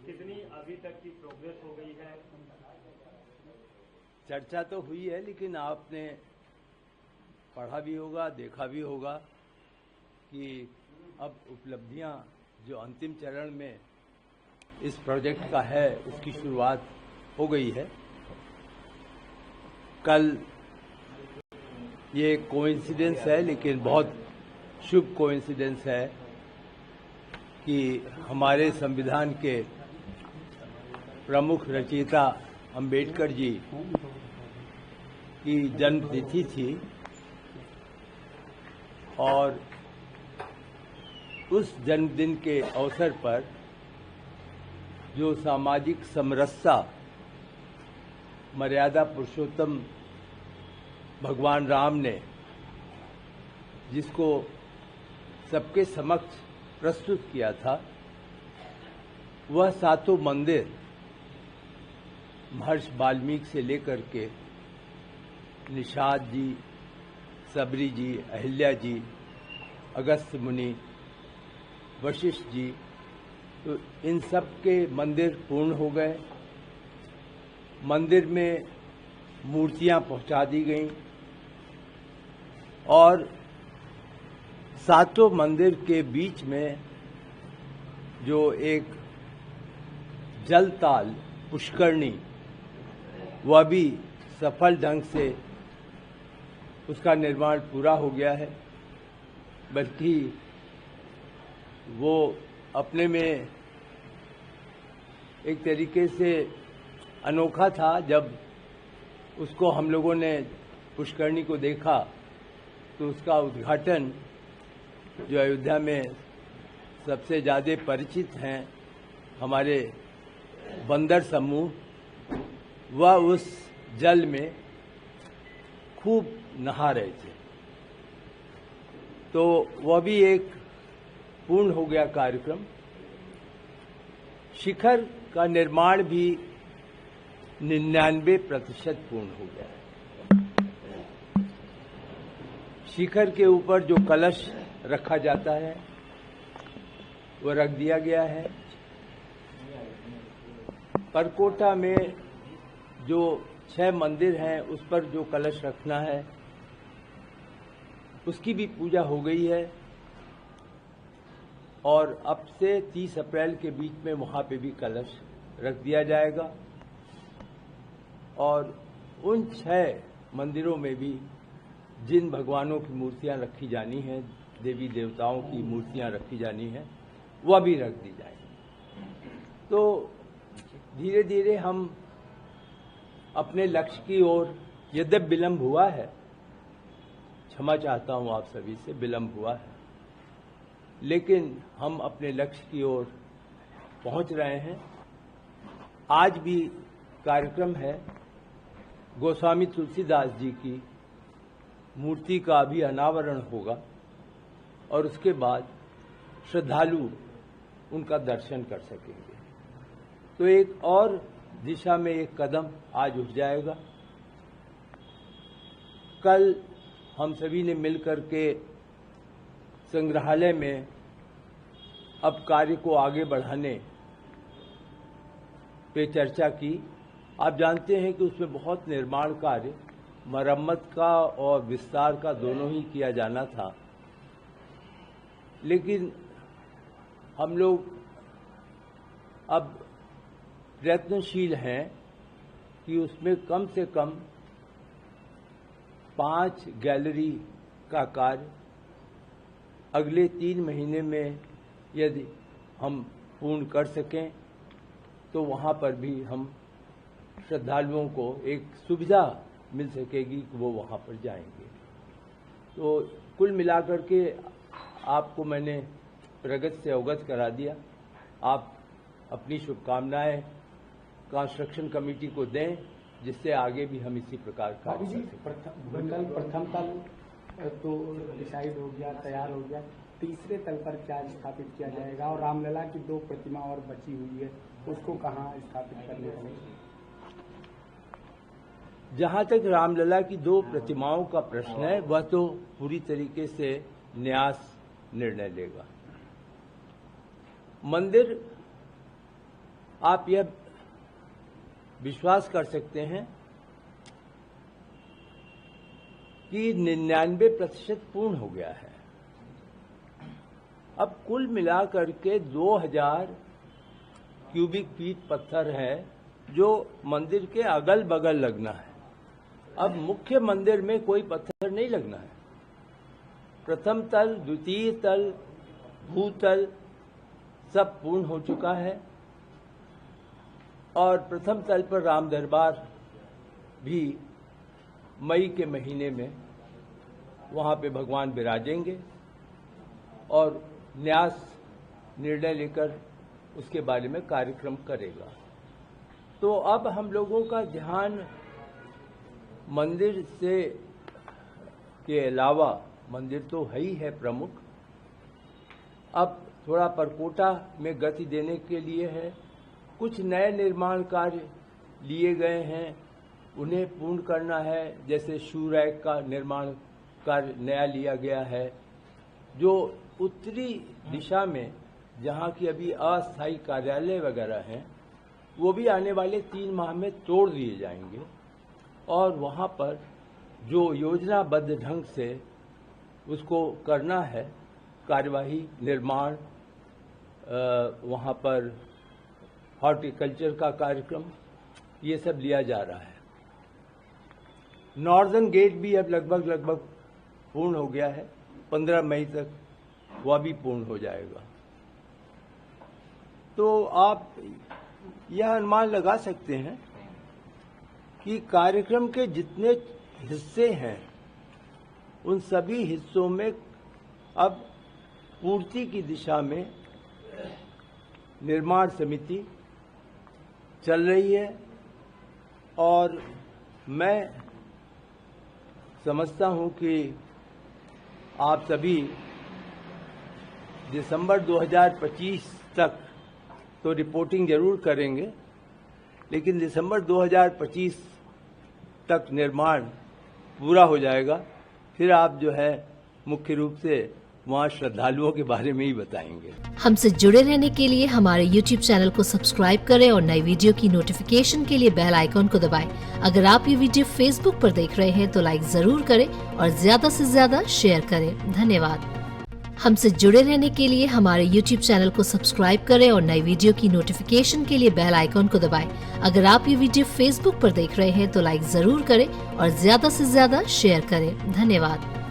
कितनी अभी तक की प्रोग्रेस हो गई है? चर्चा तो हुई है, लेकिन आपने पढ़ा भी होगा, देखा भी होगा कि अब उपलब्धियां जो अंतिम चरण में इस प्रोजेक्ट का है उसकी शुरुआत हो गई है। कल ये कोइंसिडेंस है, लेकिन बहुत शुभ कोइंसिडेंस है कि हमारे संविधान के प्रमुख रचयिता अंबेडकर जी की जन्मतिथि थी और उस जन्मदिन के अवसर पर जो सामाजिक समरसता मर्यादा पुरुषोत्तम भगवान राम ने जिसको सबके समक्ष प्रस्तुत किया था, वह सातों मंदिर महर्षि वाल्मीकि से लेकर के निषाद जी, सबरी जी, अहिल्या जी, अगस्त्य मुनि, वशिष्ठ जी, तो इन सब के मंदिर पूर्ण हो गए। मंदिर में मूर्तियां पहुंचा दी गईं और सातों मंदिर के बीच में जो एक जलताल पुष्करणी, वह भी सफल ढंग से उसका निर्माण पूरा हो गया है। बल्कि वो अपने में एक तरीके से अनोखा था। जब उसको हम लोगों ने पुष्करणी को देखा तो उसका उद्घाटन जो अयोध्या में सबसे ज़्यादा परिचित हैं हमारे बंदर समूह, वह उस जल में खूब नहा रहे थे। तो वह भी एक पूर्ण हो गया कार्यक्रम। शिखर का निर्माण भी 99% पूर्ण हो गया है। शिखर के ऊपर जो कलश रखा जाता है वो रख दिया गया है। परकोटा में जो 6 मंदिर हैं उस पर जो कलश रखना है उसकी भी पूजा हो गई है और अब से 30 अप्रैल के बीच में वहां पे भी कलश रख दिया जाएगा। और उन 6 मंदिरों में भी जिन भगवानों की मूर्तियां रखी जानी हैं, देवी देवताओं की मूर्तियां रखी जानी हैं, वह भी रख दी जाएगी। तो धीरे धीरे हम अपने लक्ष्य की ओर, यद्यपि विलंब हुआ है, क्षमा चाहता हूं आप सभी से, विलंब हुआ है, लेकिन हम अपने लक्ष्य की ओर पहुंच रहे हैं। आज भी कार्यक्रम है, गोस्वामी तुलसीदास जी की मूर्ति का भी अनावरण होगा और उसके बाद श्रद्धालु उनका दर्शन कर सकेंगे। तो एक और दिशा में एक कदम आज उठ जाएगा। कल हम सभी ने मिलकर के संग्रहालय में अब कार्य को आगे बढ़ाने पे चर्चा की। आप जानते हैं कि उसमें बहुत निर्माण कार्य, मरम्मत का और विस्तार का दोनों ही किया जाना था, लेकिन हम लोग अब प्रयत्नशील हैं कि उसमें कम से कम 5 गैलरी का कार्य अगले 3 महीने में यदि हम पूर्ण कर सकें तो वहां पर भी हम श्रद्धालुओं को एक सुविधा मिल सकेगी कि वो वहां पर जाएंगे। तो कुल मिलाकर के आपको मैंने प्रगति से अवगत करा दिया। आप अपनी शुभकामनाएं कंस्ट्रक्शन कमेटी को दें, जिससे आगे भी हम इसी प्रकार कार्य कर सकें। प्रथम तल तो डिसाइड हो गया, तैयार हो गया, तीसरे तल पर क्या स्थापित किया जाएगा? और रामलला की 2 प्रतिमा और बची हुई है, उसको कहाँ स्थापित करने का? जहां तक रामलला की 2 प्रतिमाओं का प्रश्न है, वह तो पूरी तरीके से न्यास निर्णय लेगा। मंदिर आप यह विश्वास कर सकते हैं कि 99% पूर्ण हो गया है। अब कुल मिलाकर के 2000 क्यूबिक फीट पत्थर है जो मंदिर के अगल बगल लगना है। अब मुख्य मंदिर में कोई पत्थर नहीं लगना है। प्रथम तल, द्वितीय तल, भूतल सब पूर्ण हो चुका है और प्रथम तल पर राम दरबार भी मई के महीने में वहां पे भगवान विराजेंगे और न्यास निर्णय लेकर उसके बारे में कार्यक्रम करेगा। तो अब हम लोगों का ध्यान मंदिर से के अलावा, मंदिर तो है ही है प्रमुख, अब थोड़ा परकोटा में गति देने के लिए है। कुछ नए निर्माण कार्य लिए गए हैं, उन्हें पूर्ण करना है। जैसे शू रैक का निर्माण कार्य नया लिया गया है, जो उत्तरी दिशा में जहां की अभी अस्थायी कार्यालय वगैरह हैं, वो भी आने वाले 3 माह में तोड़ दिए जाएंगे और वहां पर जो योजनाबद्ध ढंग से उसको करना है, कार्यवाही, निर्माण, वहां पर हॉर्टिकल्चर का कार्यक्रम, ये सब लिया जा रहा है। नॉर्दर्न गेट भी अब लगभग पूर्ण हो गया है। 15 मई तक वह भी पूर्ण हो जाएगा। तो आप यह अनुमान लगा सकते हैं कि कार्यक्रम के जितने हिस्से हैं उन सभी हिस्सों में अब पूर्ति की दिशा में निर्माण समिति चल रही है और मैं समझता हूं कि आप सभी दिसंबर 2025 तक तो रिपोर्टिंग जरूर करेंगे, लेकिन दिसंबर 2025 तक निर्माण पूरा हो जाएगा। फिर आप जो है मुख्य रूप से वहाँ श्रद्धालुओं के बारे में ही बताएंगे। हमसे जुड़े रहने के लिए हमारे YouTube चैनल को सब्सक्राइब करें और नई वीडियो की नोटिफिकेशन के लिए बेल आइकॉन को दबाएं। अगर आप ये वीडियो Facebook पर देख रहे हैं तो लाइक जरूर करें और ज्यादा से ज्यादा शेयर करें। धन्यवाद। हमसे जुड़े रहने के लिए हमारे YouTube चैनल को सब्सक्राइब करें और नई वीडियो की नोटिफिकेशन के लिए बेल आइकॉन को दबाएं। अगर आप ये वीडियो Facebook पर देख रहे हैं तो लाइक जरूर करें और ज्यादा से ज्यादा शेयर करें। धन्यवाद।